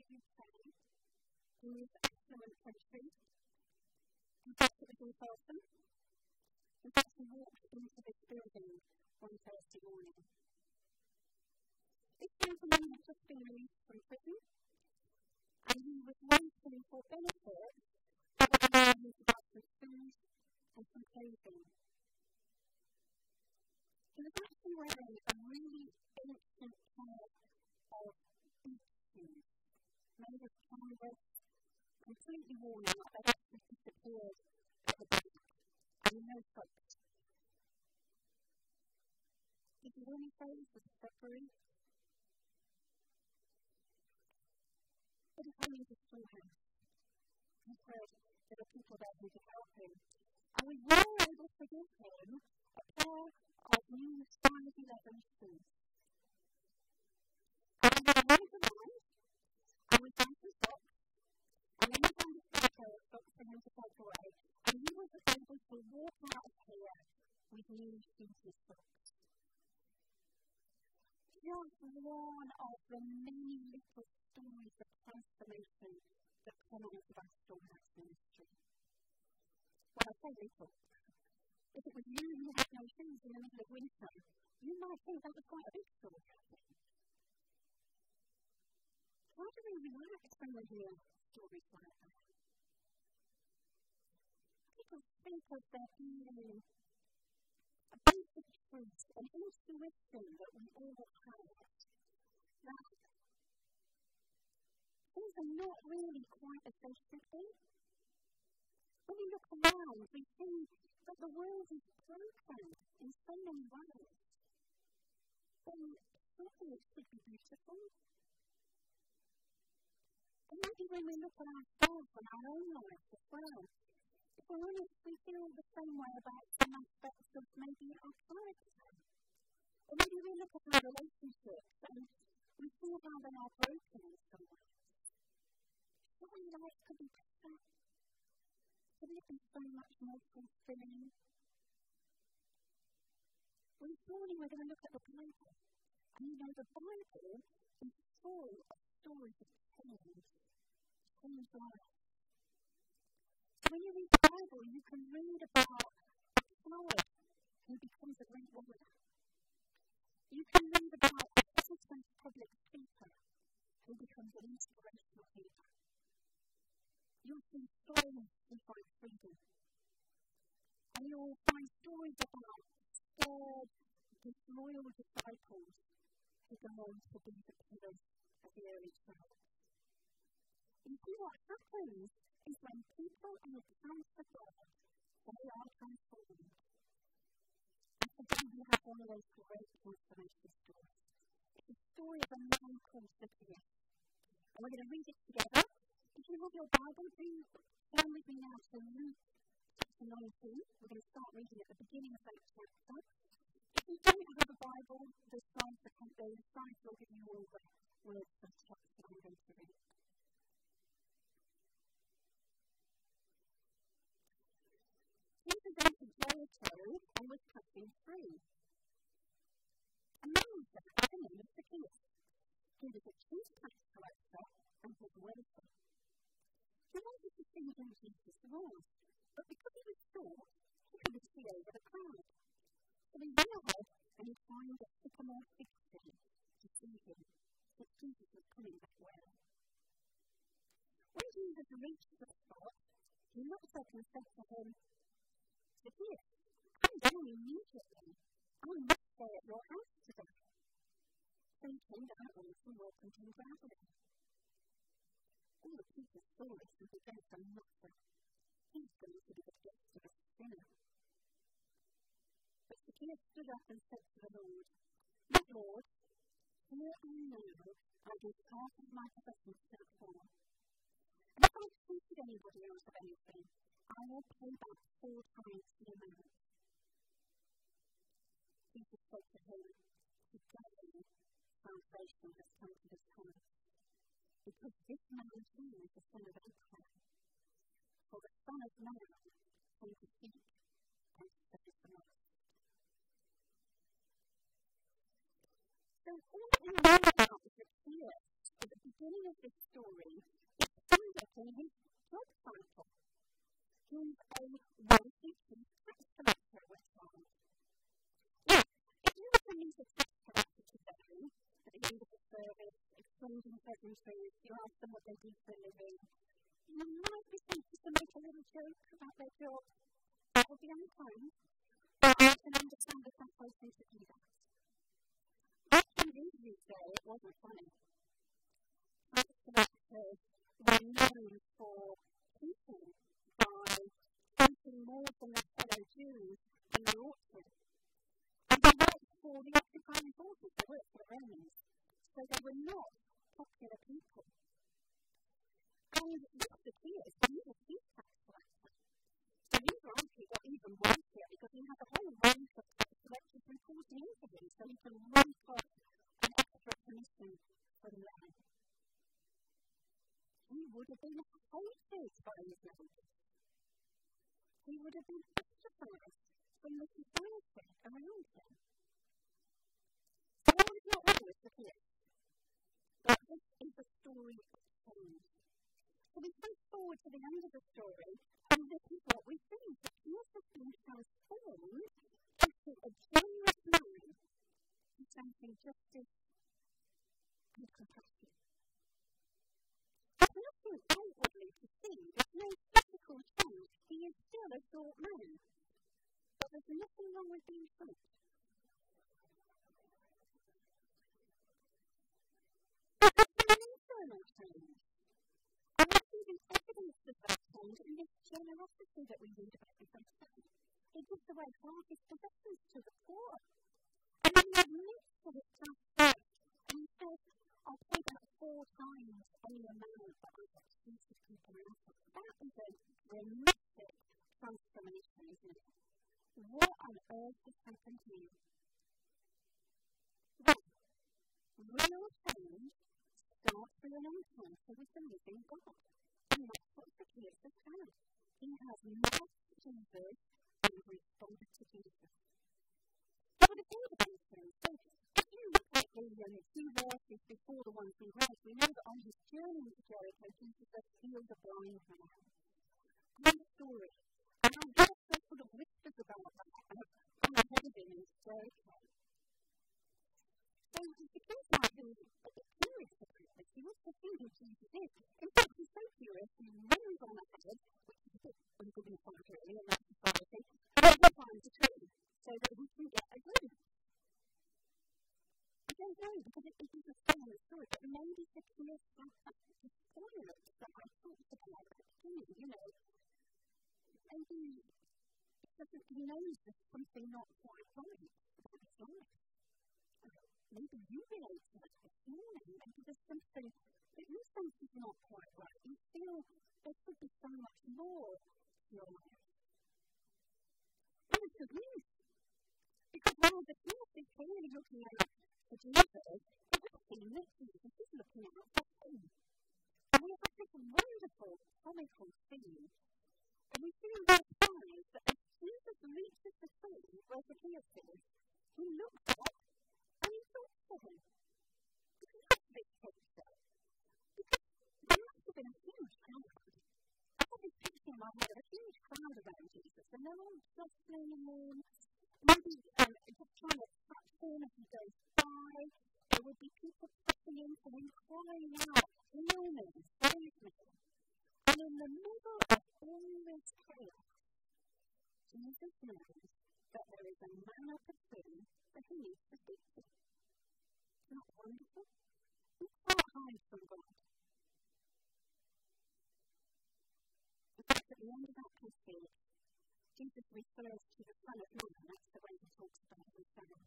UK is affluent country. We passed it in person. In fact, we walked into this building one Thursday morning. This gentleman had just been released from prison, and he was waiting for benefits that would allow him to buy some food and some clothing. He was actually wearing a really ancient pair of boot shoes, made of canvas, completely worn out. They'd actually disappeared at the back, and no socks. His warning face was suffering. But he came into the storehouse. He said there were people there who could help him. And we were able to give him a pair of new size 11 shoes. And we went around, and we found some socks, and then we found a spare pair of socks for him to take away, and he was able to walk out of here with new shoes socks. Just one of the many little stories of transformation that come out of our storehouse ministry. Well, I say little. If it was you who had no shoes in the middle of winter, you might think that was quite a big story. Why do we relax when we hear stories like that? People think of there being a basic truth, an intuition that we all have, that things are not really quite as they should be. When we look around, we see that the world is broken in so many ways. Then surely it should be beautiful. And maybe when we look at ourselves and our own lives as well, if we're honest, we feel the same way about some aspects of maybe our character. Or maybe we look at our relationships and we see how they are broken in some ways. Surely life could be better. Couldn't it be so much more fulfilling? Well, this morning we're going to look at the Bible. And you know, the Bible is full of stories of change life. So when you read the Bible, you can read about a poet who becomes a great warrior. You can read about a hesitant public speaker who becomes an inspirational leader. You'll see storms who find freedom. And you'll find stories about scared, disloyal disciples who go on to be the pillars of the early church. You see, what happens is when people encounter God, they are transformed. And today we have one of those great transformation stories. It's a story of a man called Zacchaeus. And we're going to read it together. If you have your Bible, do turn with me now to Luke chapter 19. We're going to start reading at the beginning of that chapter. If you don't have a Bible, the slides will give you all the words of the chapter I'm going to read. Jesus entered Jericho and was passing through. A man was there by the name of Zacchaeus. He was a chief tax collector and was wealthy. He wanted to see who Jesus was, but because he was short, he couldn't see over the crowd. So he went ahead and he climbed a sycamore fig tree to see him, since Jesus was coming that way. When Jesus reached the spot, he looked up and said to him, Zacchaeus, come down immediately. I must stay at your house today. So he came down at once and welcomed him gladly. All the people saw this and began to mutter, he's going to be the guest of a sinner. But Zacchaeus stood up and said to the Lord, My Lord, here and now I give half of my possessions to the poor. And if I've cheated anybody else of anything, I will pay back 4 times the amount. Jesus said to him, Today salvation has come to this house, because this man too is the son of Abraham. For the Son of Man came to seek and to save the lost. So all that we know about Zacchaeus at the beginning beginning of this story is summed up in his job title. He's a wealthy chief tax collector at the time. Now, if you were to meet a tax collector today, at the end of the service, exchanging pleasantries, you ask them what they do for a living, you might be tempted to make a little joke about their job. That would be unkind, but I can understand the temptation to do that. Back in these days, it wasn't funny. Tax collectors were known for cheating by spending more than their fellow Jews when they ought to. And they worked for the occupying forces, they worked for the Romans. So they were not popular people. And this Zacchaeus, he was a chief tax collector. So he likely got even wealthier because he had a whole range of tax collectors reporting into him, so he can rank up an extra commission for the land. He would have been hated by his neighbours. He would have been ostracized from the society around him. So all is not well with Zacchaeus. But this is a story of change. So we fast forward to the end of the story, and this is what we see. Zacchaeus has been transformed into a generous man dispensing justice and compassion. There's nothing outwardly to see. There's no physical change. He is still a short man. But there's nothing wrong with being short. But there's an internal change. And we see the evidence of that change in this generosity that we read about this episode. He gives away half his possessions to the poor. And then he admits to his past debt. And he says, I'll pay back 4 times any amount that I have cheated people out of. That is a dramatic transformation, isn't it? What on earth has happened here? Well, real change starts with an encounter with the living God. And that's what Zacchaeus has had. He has met Jesus and responded to Jesus. So what about him? So if you look at the 2 verses before the ones we read, we know that on his journey into Jericho, Jesus has healed a blind man. Great story. And I guess there's sort of whispers about that. And I'm ahead of him in Jericho. So Zacchaeus might be a bit curious about this. He wants to see who Jesus is. In fact, he's so curious, he runs on ahead, which is a bit undignified really in that society, and he climbs a tree so that he can get a glimpse. I don't know, because it doesn't say in the story, but maybe Zacchaeus has that discernment that I talked about at the beginning, you know. Maybe he knows there's something not quite right about his life. Maybe you relate to that this morning. Maybe there's something that you think is not quite right. You feel there should be so much more to your life. And it's good news. Because while Zacchaeus is clearly looking out for Jesus, it would seem that Jesus is looking out for him. And we have this wonderful comical scene. And we see in verse 5 that as Jesus reaches the tree where Zacchaeus is, he looks up and he talks to him. This is a big picture. Because there must have been a huge crowd. I have this picture in my head of a huge crowd around Jesus, and they're all jostling him, maybe just trying to touch him as he goes by. There would be people pressing into him, crying out, heal me, save me. And in the middle of all this chaos, Jesus knows that there is a man up a tree that he needs to speak to. Isn't that wonderful? We can't hide from God. In fact, at the end of that passage, Jesus refers to the Son of Man. That's the way he talks about himself.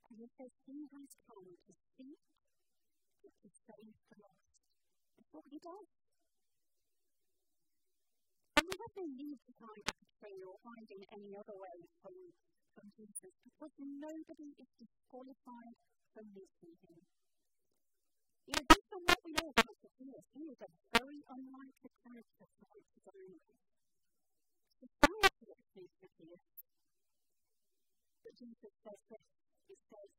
And he says he has come to seek and to save the lost. That's what he does. And we have no need to hide at a tree or hide in any other way from Jesus, because nobody is disqualified from meeting him. You know, based on what we know about Zacchaeus, he is a very unlikely character to want to go with. Society accepts Zacchaeus. But Jesus says this. He says,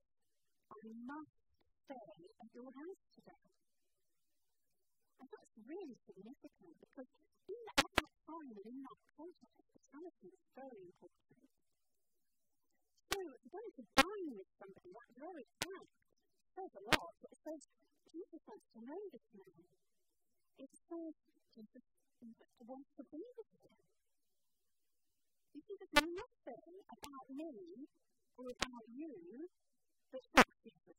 I must stay at your house today. really significant because at that time and in that context, hospitality is very important. So, going to dine with somebody, that very act says a lot. It says Jesus wants to know this man. It says Jesus wants to be with him. You see, there's nothing about me or about you that shocks Jesus.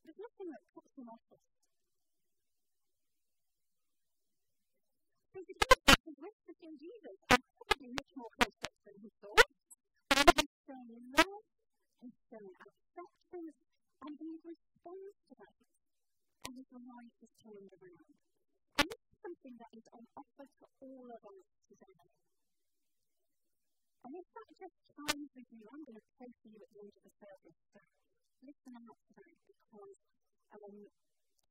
There's nothing that puts him off us. So the Jesus is rested in Jesus and probably much more complex than he thought. And he's showing love, he's showing acceptance, and he responds to that. And his life is turned around. And this is something that is on offer to all of us today. And if that just chimes with you, I'm going to pray for you at the end of the service. So listen out to that because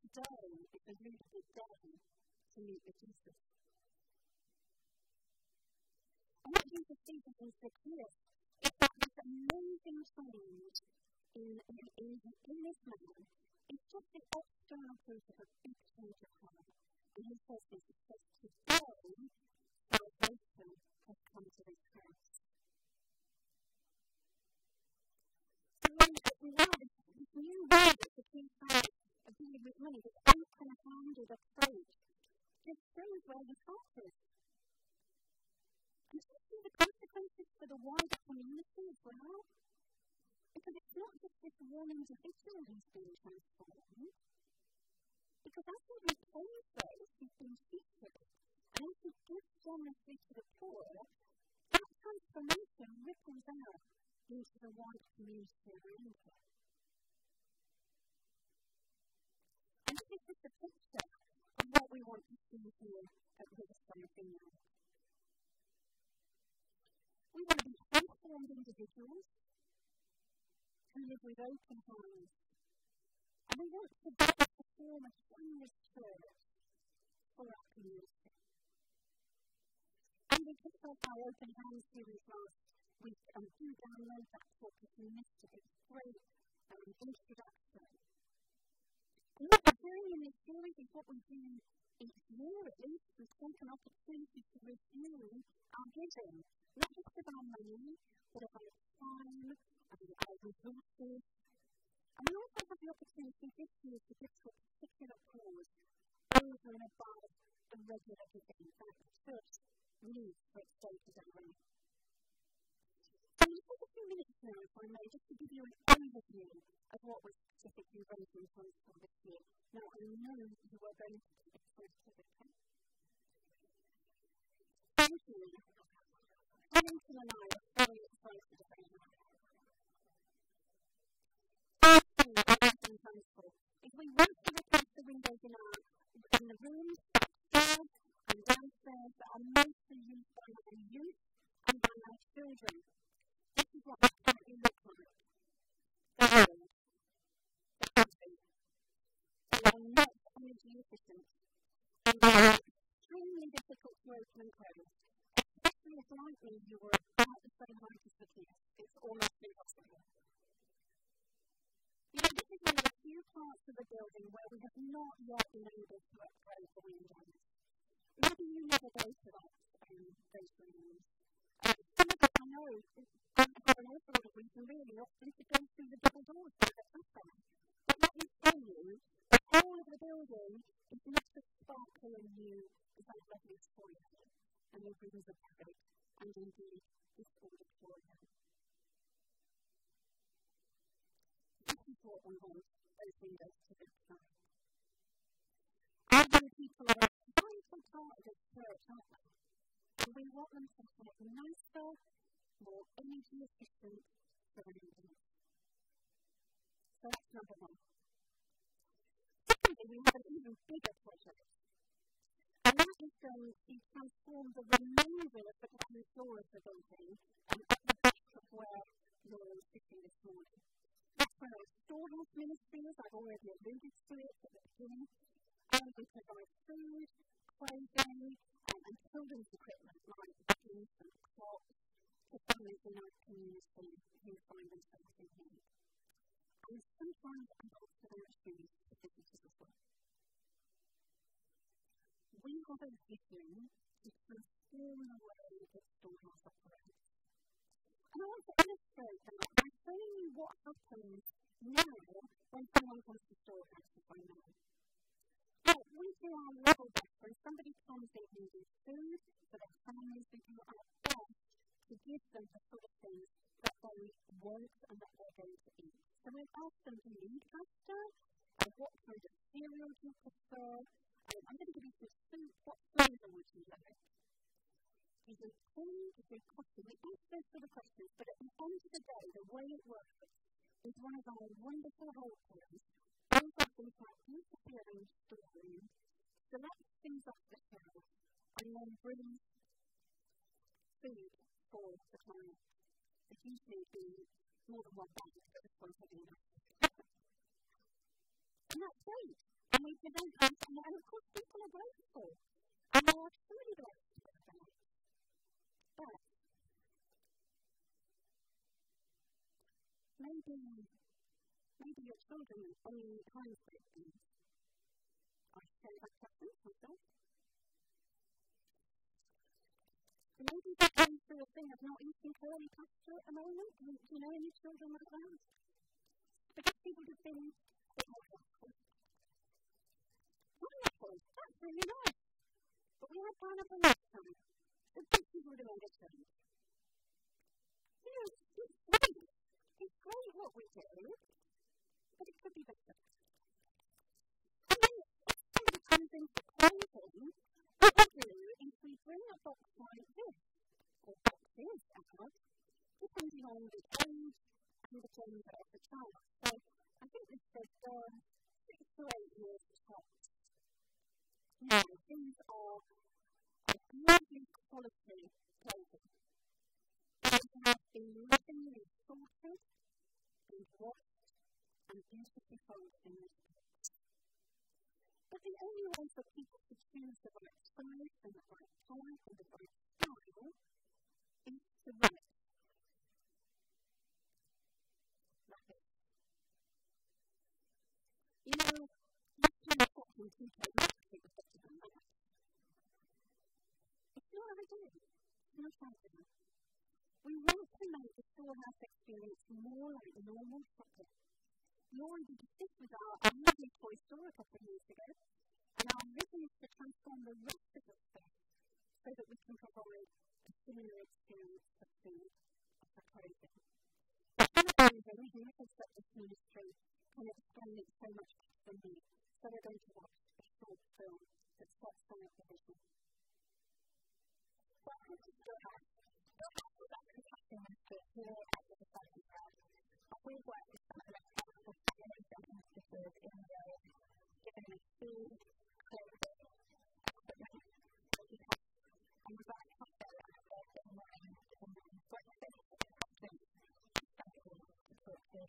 today is a really good day to meet with Jesus. And what Jesus teaches in Zacchaeus is that this amazing change in this man is just the external proof of a big change of heart. And he says this, he says, today salvation has come to this house. So now this new way that Zacchaeus has of dealing with money, this open-handed approach, just shows where his heart is. And do you see the consequences for the wider community as well? Because it's not just this one individual who's being transformed. Because as he repays those who've been cheated, and as he gives generously to the poor, that transformation ripples out into the wider community around him. And this is just a picture of what we want to see here at Riverside Vineyard. We want to be transformed individuals who live with open hands. And we want to better perform a shameless church for our community. And we kicked off our Open Hands series last week, and do download that talk if you missed it. It's a great introduction. And what we're doing in this series is what we do each year at least. We take an opportunity to review our giving, not just of our money, but of our time, our resources. And we also have the opportunity this year to give to a particular cause over and above the regular giving that the church needs for its day-to-day life. So I'm going to take a few minutes now, if I may, just to give you an overview of what we're specifically raising funds for this year. Now, I know you are going to be excited, okay? Thank you. Wellington and I are very excited about that. If we want to replace the windows in the rooms upstairs and downstairs that are mostly used by our youth and by our children, this is what they currently look like. They're old, they're ugly, they are not energy efficient, and they are extremely difficult to open and close, especially if likely you were about the same height as the kids. It's almost impossible. You know, this is one of the few parts of the building where we have not yet been able to upgrade the windows. Maybe you never go to those rooms. Some of us I know have an awful lot of reason really not to go through the double doors by the platform. But let me tell you, the whole of the building is not as sparkly and new as our lovely foyer, and the rooms are perfect, and indeed this auditorium. This is what we want those windows to look like. Our young people are a vital part of this church, aren't they? And we want them to have nicer, more energy efficient surroundings. So that's number one. Secondly, we have an even bigger project. And that is going to transform the remainder of the ground floor of the building and at the back of where you're sitting this morning. That's where our storehouse ministry is. I've already alluded to it at the beginning. And we provide food, clothing, and children's equipment like bags and clocks to families in our community who find themselves in need. And sometimes I'm also shoes to visitors as well. Father's vision to transform the way that storehouse operates. And I want to illustrate that by showing you what happens now when someone comes to storehouse, if I know. Well, we do our level best when somebody comes in needing food for their families. We do our best to give them the sort of things that they want and that they're going to eat. So we ask them, do you need pasta? What kind of cereal do you prefer? I'm going to give you some soup. What flavour would you like? Is it corn? Is it coffee? We ask those sort of questions, but at the end of the day, the way it works is one of our wonderful helpers brings us into our beautifully arranged storeroom, selects things off the shelf, and then brings food for the client. It's usually more than one bag, but this one's heavy enough. And that's great. And we present them, and of course people are grateful. And they are truly grateful for that. But maybe your children only eat home-cooked things. I say that preference myself. Maybe they're going through a thing of not eating curly pasta at the moment. Do you know any children like that? Spaghetti would have been a bit more helpful. Pineapple, that's really nice. But we had pineapple last time. The dishes would have made a change. You know, it's great. It's great what we do, but it could be better. And then if somebody comes in for clothing, what we do is we bring a box like this, or boxes out, depending on the age and the gender of the child. So I think this says 6 to 8 years tops. Now, these are really quality clothing. They have been lovingly sorted, and washed, and beautifully folded in this box. But the only way for people to choose the right size and the right type and the right style is to write. Like this. You know, this kind of box in TK Maxx is better than that. It's not our idea. It's not our idea. We want to make the storehouse experience more like normal shopping. Lauren did this with our lovely toy store a couple of years ago, and our vision is to transform the rest of the space so that we can provide a similar experience for food and for clothing. But in the end, we noticed that this ministry can explain it so much better than me, so we're going to watch a short film that sets some of the vision. Welcome to Storehouse. Storehouse is a construction ministry here at the Society House. We work with some of the most powerful families and institutions in the area, giving them food, clothing, equipment, education, and we work with them as their online breakfast, acceptance, and something to talk to.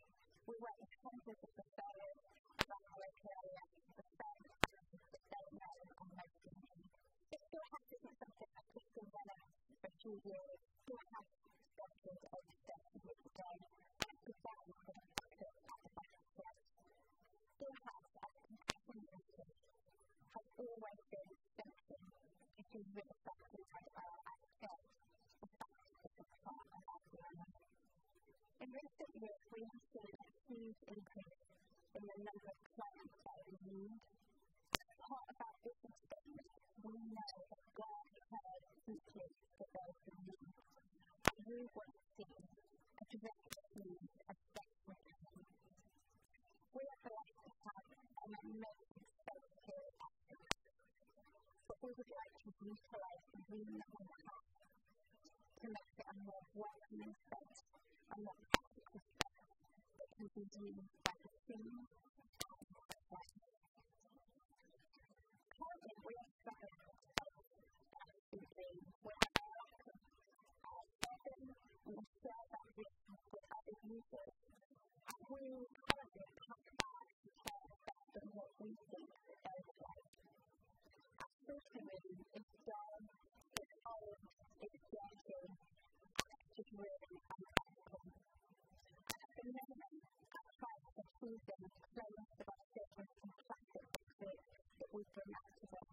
We work with hundreds of referrers around the local area to spend that they know and most of them. It still has to be something that keeps them running for 2 years. Still has started over 30 years ago. Design for the factors at the back of the Storehouse as a compassion ministry has always been something to do with the fact that we had our access to the part of our DNA. In recent years, we have seen a huge increase in the number of clients that are in need. As part of our business statement, we know that God cares deeply for those in need, and we want to see address those needs as best we can. We are blessed to have an amazing space here at Storehouse, but we would like to utilise the room that we have to make it a more welcoming space, a more practical space that can be used by the team and the client. Currently, we are struggling with space absolutely. We have a lack of space, and we share that with other users. And we currently have back to care better than what we think they would like. Our filter room is dull, it's old, it's dirty, and it's just really uncomfortable. And at the moment, our clients are choosing clothes that are different from classic boxes that we bring out to them.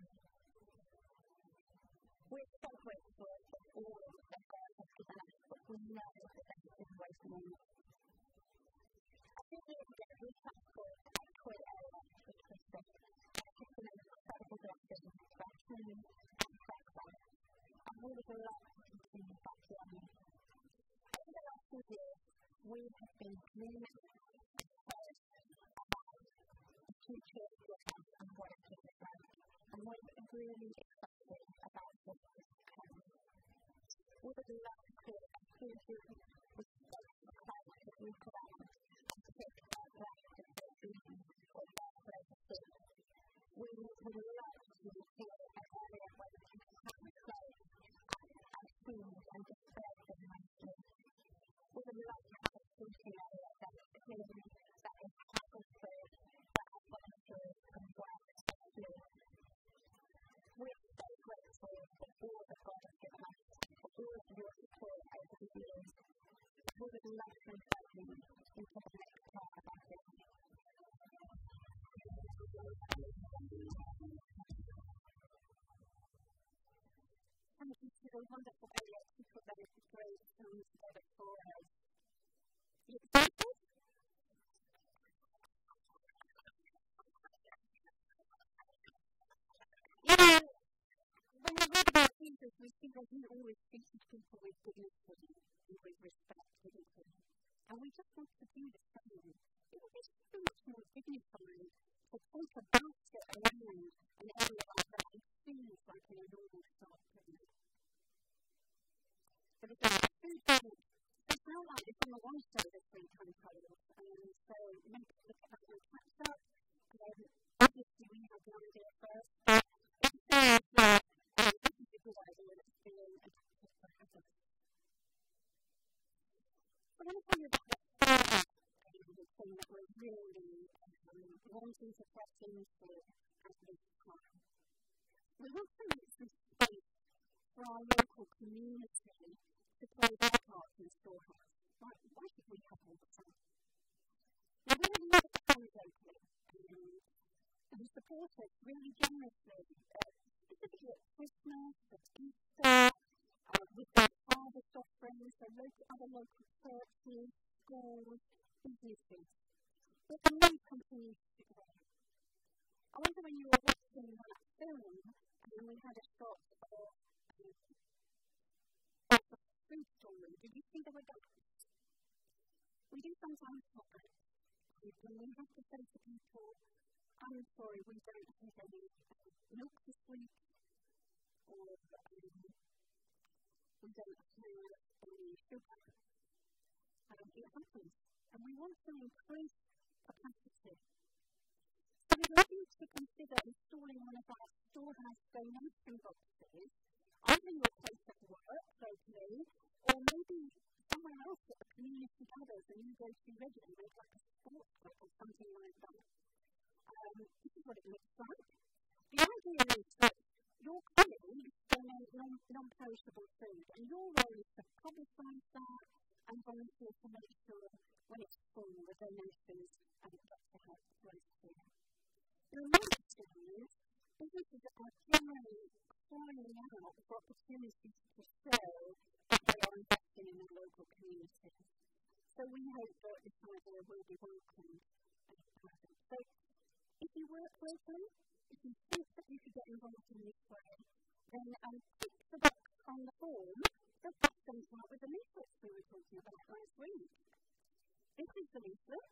I think we tackled a core area, which was the incredible blessing for our team and Franklin. And we would love to continue that journey. Over the last few years, we have been dreaming about the future of your house and what it is like. And we're really excited about what is coming. We would love to create a future with space for Christ to walk around and take our breath to their dreams or their places. We would love to feel an area where we can come and play and sing and disperse in nicely. We would love to have a teaching area that is clean, that is hassle-free, that has volunteers and work and do. We're so grateful for all that God has given us, for all of your support over the years. We would love to invite you into the next part of our journey. Thank you to the wonderful Elliot who put those great songs together for us. You excited? You know, when we read about Jesus, we see that he always treated people with dignity and with respect, didn't he? And we just want to do the same. It would be so much more dignifying to take a basket around an area like that and seems like in a normal shop, doesn't it? But again, food doesn't sound like it's on the one side of 3 times tables, so maybe look at that and catch up. Obviously, we have the idea first, but it seems that this is a good idea that's being adopted by others. So I want to tell you about the third thing that we're really wanting to press into at this time. We want to make some space for our local community to play their part in the storehouse. Why should we have all the fun? Now, we have a lot of fun locally, and support us really generously, specifically at Christmas, at Easter, with their harvest offerings, other local churches, schools, businesses. But the need continues to grow. I wonder when you were watching that film, and we had a shot of a food story, did you see the reductions? We do sometimes have that. When we have to say to people, I'm sorry, we don't have any milk this week, or we don't have any sugar. It happens. And we want to increase capacity. So we'd like you to consider installing one of our storehouse donation boxes, either in your place of work locally, or maybe somewhere else that the community gathers and you go to regularly, like a sports club or something like that. This is what it looks like. The idea is that your colleagues donate non-perishable food, and your role is to publicise that and volunteer to make sure when it's full, the donations get to help those here. The other thing is, businesses are generally crying out for opportunities to show that they are investing in their local communities. So we hope that this idea will be welcomed and present. So if you work locally, if you think that you should get involved in this way, then tick the box on the form that sends out with the leaflets we were talking about last week. This is the leaflet.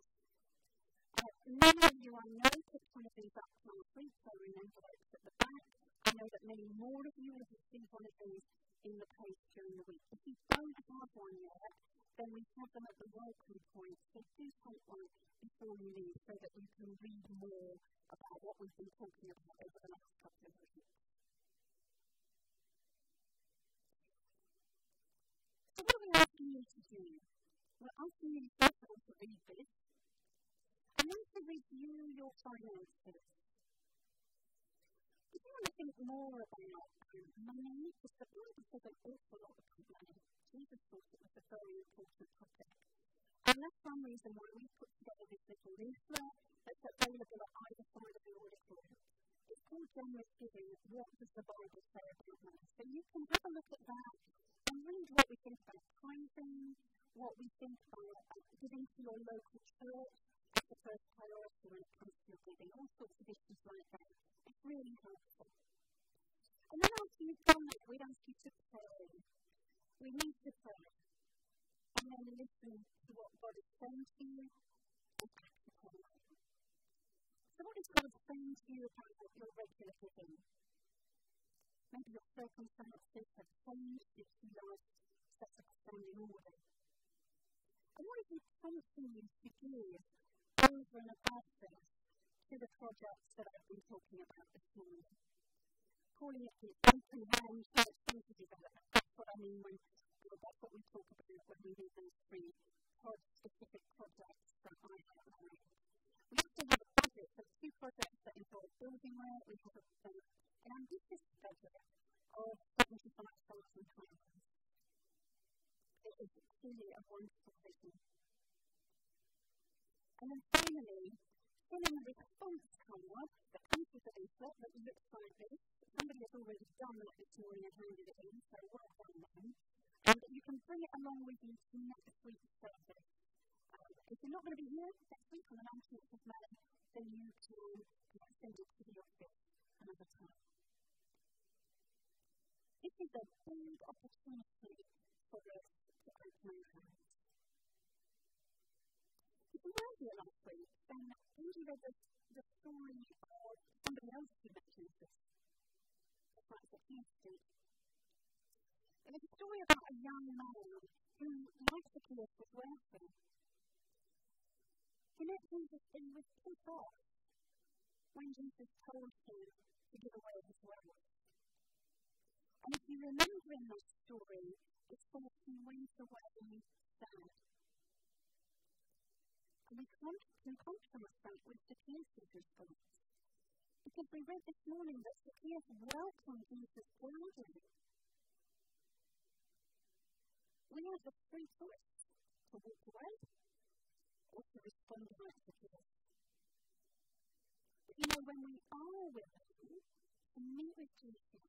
Many of you I know picked one of these up last week, so in envelopes at the back. I know that many more of you have received one of these in the post during the week. If you don't have one yet, then we have them at the welcome point, so do take one before you leave so that you can read more about what we've been talking about over the last couple of weeks. So what are we asking you to do? We're asking you first of all to read this, and then to review your finances. If you want to think more about money, because the Bible says an awful lot about money. Jesus thought it was a very important topic. And that's one reason why we put together this little leaflet that's available at either side of the auditorium. It's called Generous Giving. What does the Bible say about money? So you can have a look at that and read what we think about tithing, what we think about giving to your local church as the first priority when it comes to your giving, all sorts of issues like that. It's really helpful. And then after you've done that, we'd ask you to pray. We need to pray. And then listen to what God is saying to you and act upon it. So what is God saying to you about your regular giving? Maybe your circumstances have changed since you last set up a standing order. And what is He prompting you to give over and above this to the projects that I've been talking about this morning? Calling it the open hand church center development. That's what I mean when that's what we talk about when we do those three specific projects that I outlined. We also have a budget for 2 projects that involve building work. We have an ambitious budget of £75,000. It is truly a wonderful vision. And then finally, fill in the response card that comes with the leaflet that looks like this. Somebody has already done that this morning and handed it in, so well done then. And you can bring it along with you to next week's service. If you're not going to be here next week on the 19th of May, then you can send it to the office another time. This is a big opportunity for us to open our hands. If you were here last week, then Andy read the story of somebody else who met Jesus. The fact that he did. It was a story about a young man who, like Zacchaeus, was wealthy. He met Jesus and was put off when Jesus told him to give away his wealth. And if you remember in that story, it says he went away sad. And we can contrast that with Zacchaeus' response. Because we read this morning that Zacchaeus welcomed Jesus gladly. We have the free choice to walk away or to respond like Zacchaeus. But when we are willing to meet with Jesus,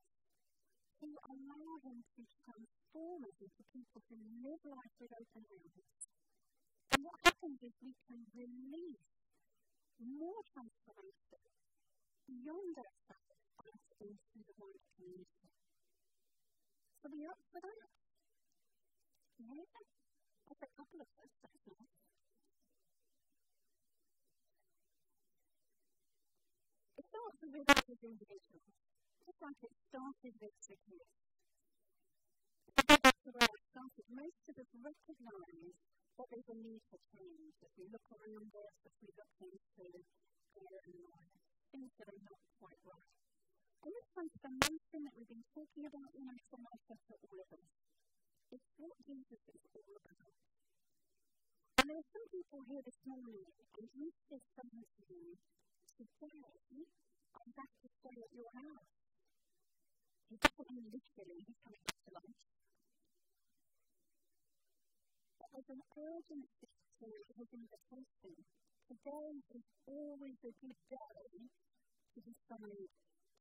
to allow him to transform us into people who live life with open hands, and what happens is we can release more transformation beyond ourselves into the wider community. So we are up for that? Yeah? That's a couple of us, that's nice. It starts with us as individuals, just like it started with Zacchaeus. That's where it started. Most of us recognise that there's a need for change as we look around us, as we look into our own lives, things that are not quite right. And this transformation that we've been talking about, it's a life for all of us. It's what Jesus is all about. And there are some people here this morning, and Jesus is saying to you, today, I'm back to stay at your house. He doesn't mean literally, he's coming back to lunch. But there's an urgency to his invitation. Today is always a good day to decide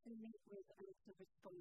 to meet with and to respond